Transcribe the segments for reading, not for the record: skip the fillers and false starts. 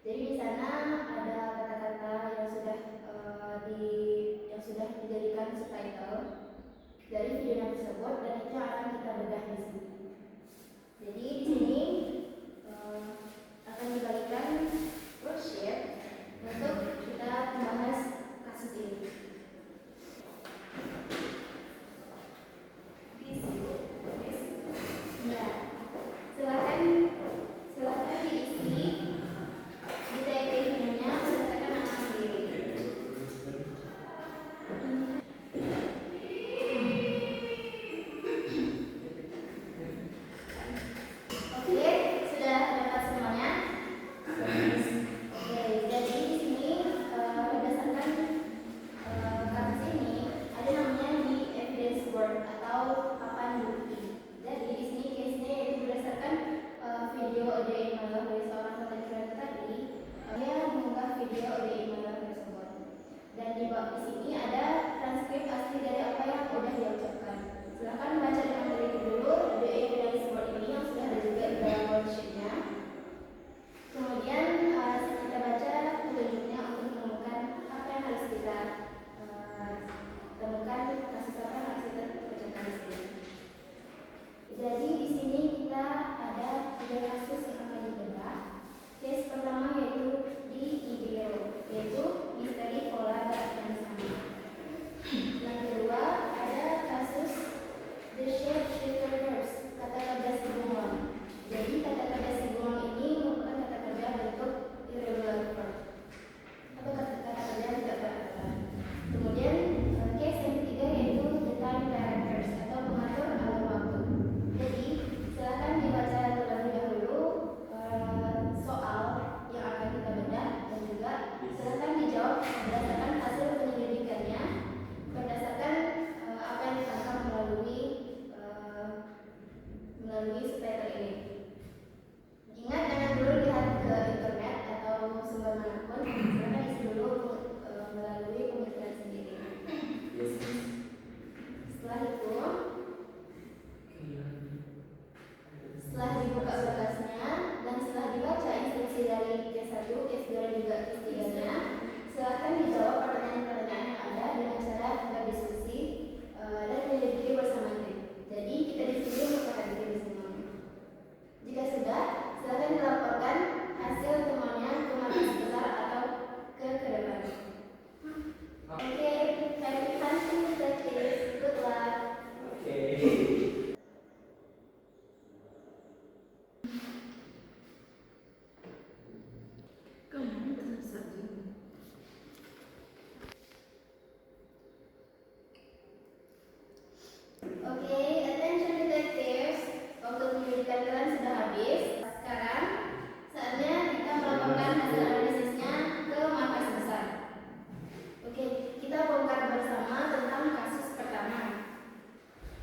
Jadi di sana ada kata-kata yang sudah dijadikan subtitle dari video tersebut, dan itu akan kita bedah di sini. Jadi di sini akan diberikan worksheet untuk kita membahas kasus ini. Ya, silakan diisi di TP-nya berdasarkan nama sendiri. Oke, sudah dapat semuanya? Oke, jadi di sini berdasarkan kasus ini ada namanya di evidence word atau papan bukti. Jadi di sini case-nya itu berdasarkan video audio email dari seorang konten creator tadi. Dia mengunggah video audio email tersebut. Dan di bawah di sini ada transkrip asli dari apa yang sudah dia ucapkan. Silakan baca dengan teliti dulu audio evidence word ini yang sudah ada juga di dalam worksheet-nya. Kemudian kita baca petunjuknya untuk menemukan apa yang harus kita temukan, kasus apa yang harus kita kerjakan di sini. Jadi di sini kita ada 3 kasus yang akan dibedah. Case pertama yaitu di IBO, yaitu misteri pola berakhiran sama. Yang kedua ada kasus the shape shifter verbs, kata kerja singgungan. Jadi kata kerja singgungan ini merupakan kata kerja bentuk irregular verb atau kata kerja tidak berakhiran. Kemudian case yang ketiga yaitu the time directors atau pengatur alur waktu. Jadi silakan dibaca terlebih dahulu soal yang akan kita bedah, dan juga silakan dijawab berdasarkan hasil penyelidikannya, berdasarkan apa yang ditangkap melalui subtitle ini. Ingat, jangan dulu lihat ke internet atau sumber manapun, silakan isi dulu melalui pemikiran sendiri. Setelah dibuka berkasnya dan setelah dibaca instruksi dari case 1, case 2, dan juga case 3-nya, silakan dijawab pertanyaan-pertanyaan yang ada dengan cara berdiskusi dan menyelidiki bersama tim. Jadi kita di sini merupakan tim semuanya. Jika sudah, silakan dilaporkan hasil temuannya ke markas besar atau ke depan. Oke, happy hunting practice. Good luck. Oke, attention detectives. Waktu penyelidikan kalian sudah habis. Sekarang saatnya kita melaporkan hasil analisisnya ke markas besar. Oke, kita bongkar bersama tentang kasus pertama.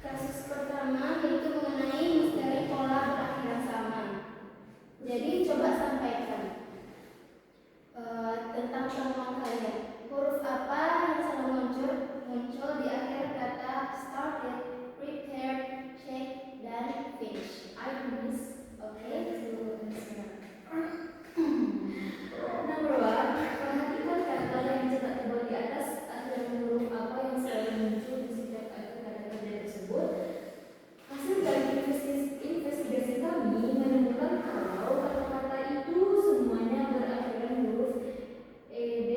Kasus pertama yaitu mengenai misteri pola berakhiran sama. Jadi coba sampaikan tentang temuan kalian. Huruf apa yang selalu muncul di akhir kata started, prepared, check, dan finish? I miss. Oke, Number 1, perhatikan kata yang dicetak tebal di atas akhir huruf apa yang selalu muncul di setiap akhir kata kerja tersebut. Hasil dari investigasi kami menemukan kalau kata-kata itu semuanya berakhiran huruf ed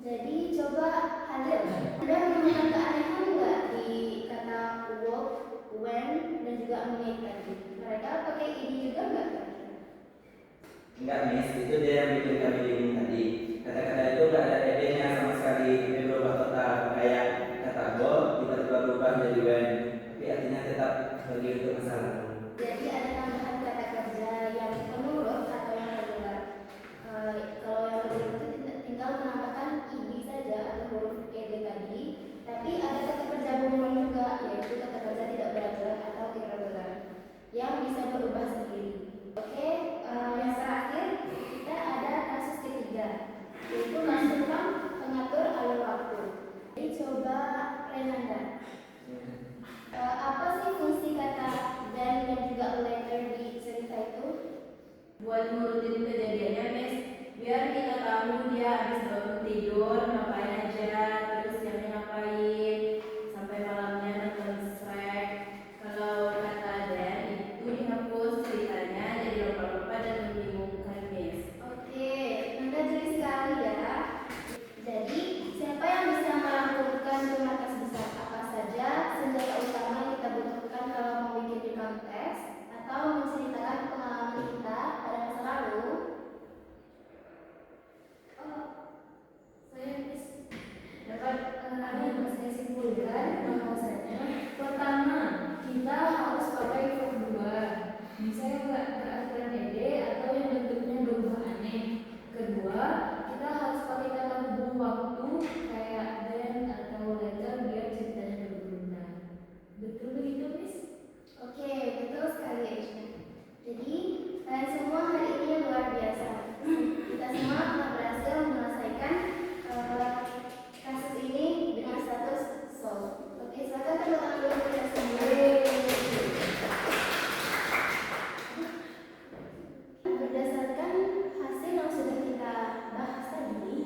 Jadi coba Anda menemukan keanehan nggak di kata walk, when, dan juga menit tadi? Mereka pakai ini juga nggak? Enggak, Miss, itu dia yang bikin kami bingung tadi. Kata-kata itu nggak ada ed-nya sama sekali, tapi berubah total. Kayak kata go tiba-tiba berubah jadi when, tapi artinya tetap pergi untuk masa lalu. Jadi ada tambahan kata kerja yang menurut atau yang regular. Kalau yang regular itu tinggal menambahkan id saja atau huruf ed tadi. Tapi ada kata kerja bungulan juga, yaitu kata kerja tidak berat atau irregular yang bisa berubah sendiri. Oke, yang terakhir kita ada kasus ketiga, yaitu kasus tentang pengatur alur waktu. Jadi coba Renanda. Apa sih fungsi kata dan juga later di cerita itu? Buat ngurutin kejadiannya, Miss, biar kita tahu dia habis bangun tidur ngapain aja, terus siangnya ngapain, sampai malamnya nonton Shrek. Kalau kata dan itu dihapus ceritanya jadi lompat-lompat dan membingungkan, Miss. Oke, Anda jeli sekali ya. Jadi, siapa yang bisa melakukan markas besar apa saja senjata utama yang kita butuhkan kalau mau bikin konteks atau menceritakan pengalaman kita pada masa lalu? Saya dapat ada yang saya simpulkan bahwasanya pertama kita harus pakai verb 2, bisa yang berakhiran ed atau yang bentuknya berubah aneh. Kedua, kita harus pakai kata hubung waktu kayak then atau later biar ceritanya berguna. Betul begitu, Miss? Oke, betul sekali Aisyah. Jadi, kalian semua hari ini luar biasa. Kita semua telah berhasil menyelesaikan kasus ini dengan status solve. Oke, silakan tepuk tangan dulu kita semua. Berdasarkan hasil yang sudah kita bahas tadi,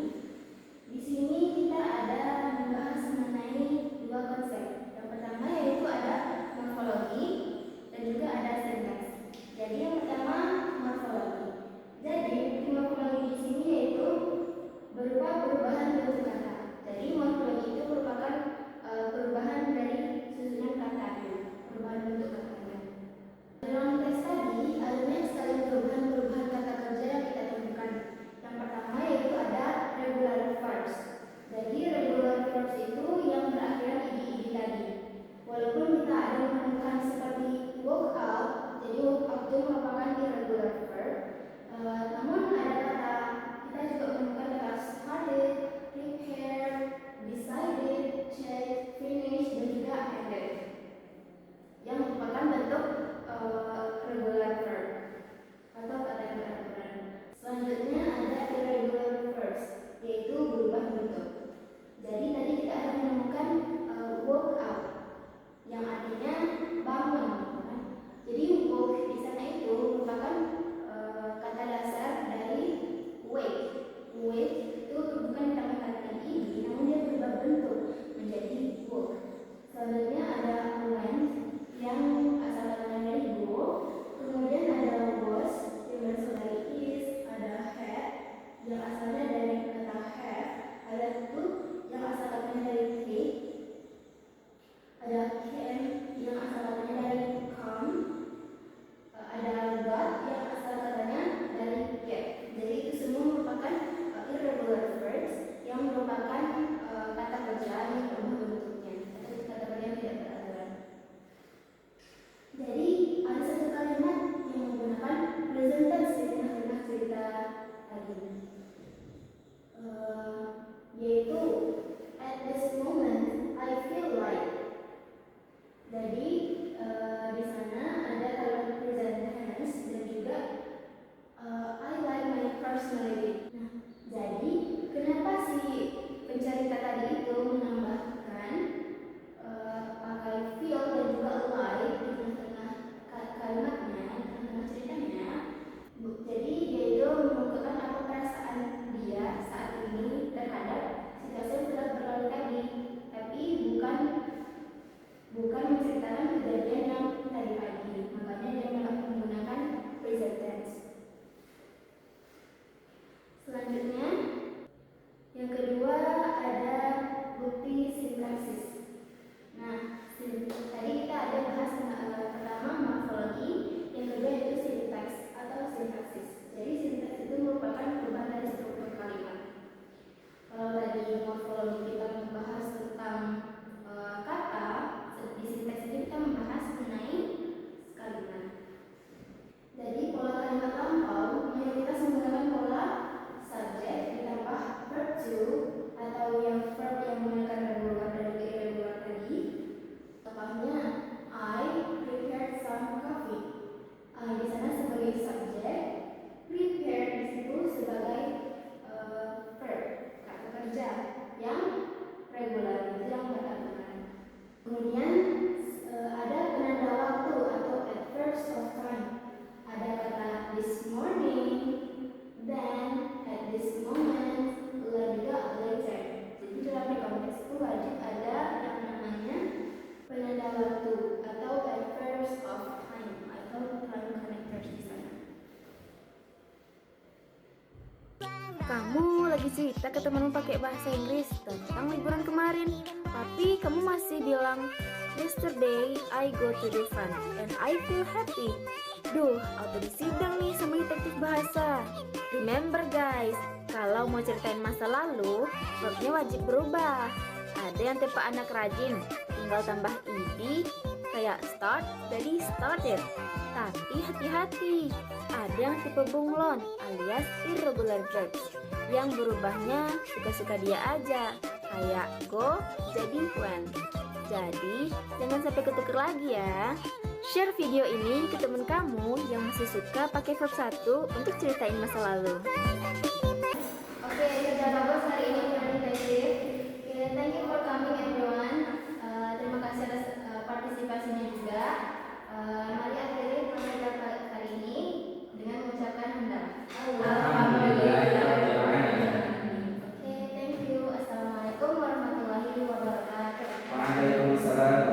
di sini kita ada membahas mengenai dua konsep. Yang pertama yaitu ada morfologi dan juga ada sintaks. Jadi yang pertama morfologi. Jadi di morfologi di sini yaitu berupa atau yang verb yang menggunakan regular dan irregular tadi. Contohnya, I prepared some coffee. I di sana sebagai subjek, prepared di situ sebagai verb, kata kerja yang regular itu yang beraturan. Kemudian ada penanda waktu atau adverbs of time. Ada kata this morning, then, at this moment, juga later. Jadi dalam konteks itu wajib ada yang namanya penanda waktu atau adverbs of time atau time connectors di sana. Kamu lagi cerita ke temanmu pakai bahasa Inggris tentang liburan kemarin, tapi kamu masih bilang, yesterday I go to the fun and I feel happy. Duh, auto disidang nih sama detektif bahasa. Remember guys, kalau mau ceritain masa lalu, verbnya wajib berubah. Ada yang tipe anak rajin, tinggal tambah ed, kayak start jadi started. Tapi hati-hati, ada yang tipe bunglon alias irregular verbs yang berubahnya suka-suka dia aja, kayak go jadi went. Jadi jangan sampai ketuker lagi ya. Share video ini ke temen kamu yang masih suka pakai verb 1 untuk ceritain masa lalu. Oke, kerja bagus hari ini presentative. Oke, thank you for coming everyone. Terima kasih atas partisipasinya juga. Mari akhiri pembelajaran hari ini dengan mengucapkan hendak. Oke, thank you. Assalamualaikum warahmatullahi wabarakatuh. Waalaikumsalam